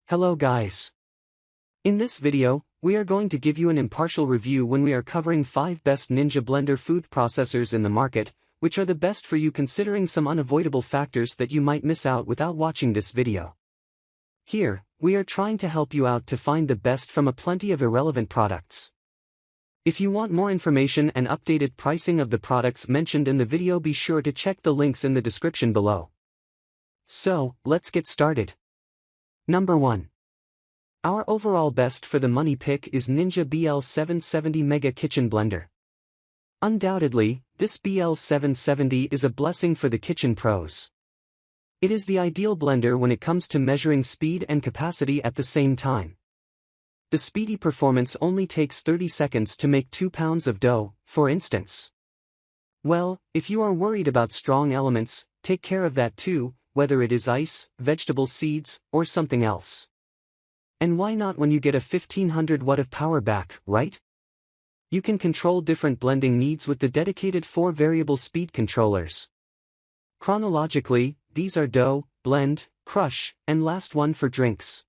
Hello guys. In this video, we are going to give you an impartial review when we are covering 5 best Ninja blender food processors in the market, which are the best for you considering some unavoidable factors that you might miss out without watching this video. Here, we are trying to help you out to find the best from a plenty of irrelevant products. If you want more information and updated pricing of the products mentioned in the video, be sure to check the links in the description below. So, let's get started. Number 1. Our overall best for the money pick is Ninja BL770 Mega Kitchen Blender. Undoubtedly, this BL770 is a blessing for the kitchen pros. It is the ideal blender when it comes to measuring speed and capacity at the same time. The speedy performance only takes 30 seconds to make 2 pounds of dough, for instance. Well, if you are worried about strong elements, take care of that too, whether it is ice, vegetable seeds, or something else. And why not when you get a 1500 watt of power back, right? You can control different blending needs with the dedicated 4 variable speed controllers. Chronologically, these are dough, blend, crush, and last one for drinks.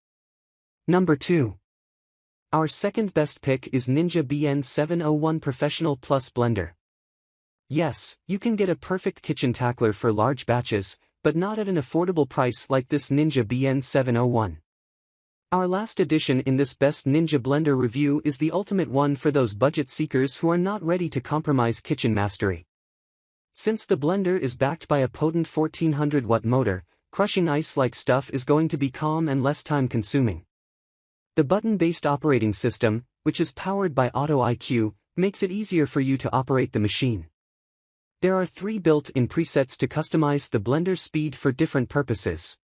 Number 2. Our second best pick is Ninja BN701 Professional Plus Blender. Yes, you can get a perfect kitchen tackler for large batches, but not at an affordable price like this Ninja BN701. Our last addition in this best Ninja blender review is the ultimate one for those budget seekers who are not ready to compromise kitchen mastery. Since the blender is backed by a potent 1400 watt motor, crushing ice like stuff is going to be calm and less time consuming. The button-based operating system, which is powered by Auto IQ, makes it easier for you to operate the machine. There are 3 built-in presets to customize the blender speed for different purposes.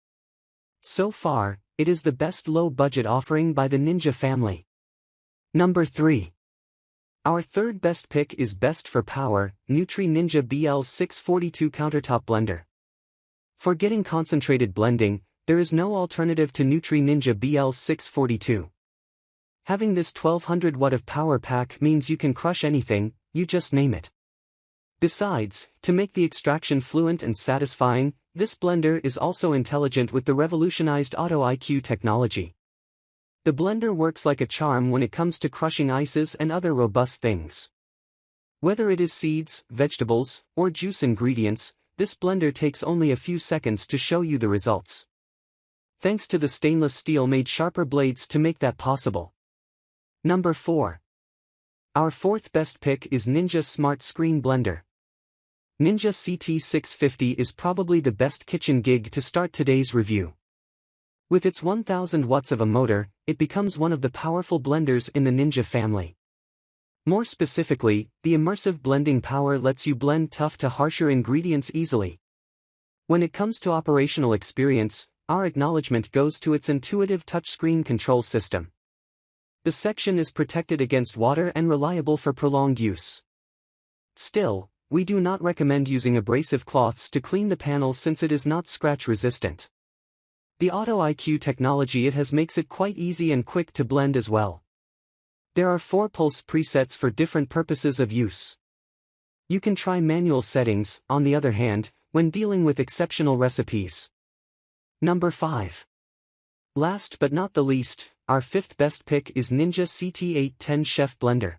So far, it is the best low-budget offering by the Ninja family. Number 3. Our third best pick is best for power, Nutri Ninja BL642 Countertop Blender. For getting concentrated blending, there is no alternative to Nutri Ninja BL642. Having this 1200 watt of power pack means you can crush anything, you just name it. Besides, to make the extraction fluent and satisfying, this blender is also intelligent with the revolutionized Auto IQ technology. The blender works like a charm when it comes to crushing ices and other robust things. Whether it is seeds, vegetables, or juice ingredients, this blender takes only a few seconds to show you the results. Thanks to the stainless steel made sharper blades to make that possible. Number 4. Our fourth best pick is Ninja Smart Screen Blender. Ninja CT650 is probably the best kitchen gig to start today's review. With its 1000 watts of a motor, it becomes one of the powerful blenders in the Ninja family. More specifically, the immersive blending power lets you blend tough to harsher ingredients easily. When it comes to operational experience, our acknowledgement goes to its intuitive touchscreen control system. The section is protected against water and reliable for prolonged use. Still, we do not recommend using abrasive cloths to clean the panel since it is not scratch resistant. The Auto IQ technology it has makes it quite easy and quick to blend as well. There are 4 pulse presets for different purposes of use. You can try manual settings, on the other hand, when dealing with exceptional recipes. Number 5. Last but not the least, our 5th best pick is Ninja CT810 Chef Blender.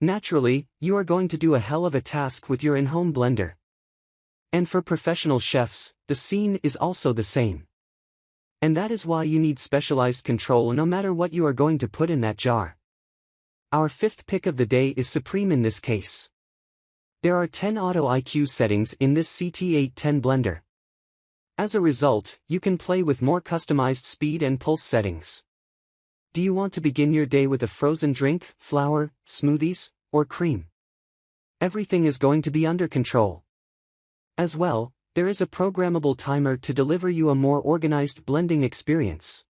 Naturally, you are going to do a hell of a task with your in-home blender. And for professional chefs, the scene is also the same. And that is why you need specialized control no matter what you are going to put in that jar. Our 5th pick of the day is supreme in this case. There are 10 Auto IQ settings in this CT810 blender. As a result, you can play with more customized speed and pulse settings. Do you want to begin your day with a frozen drink, flour, smoothies, or cream? Everything is going to be under control. As well, there is a programmable timer to deliver you a more organized blending experience.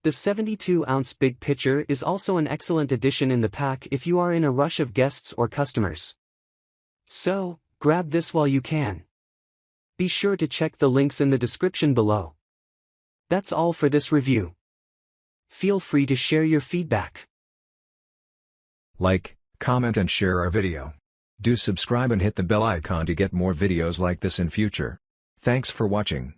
The 72-ounce big pitcher is also an excellent addition in the pack if you are in a rush of guests or customers. So, grab this while you can. Be sure to check the links in the description below. That's all for this review. Feel free to share your feedback. Like, comment and share our video. Do subscribe and hit the bell icon to get more videos like this in future. Thanks for watching.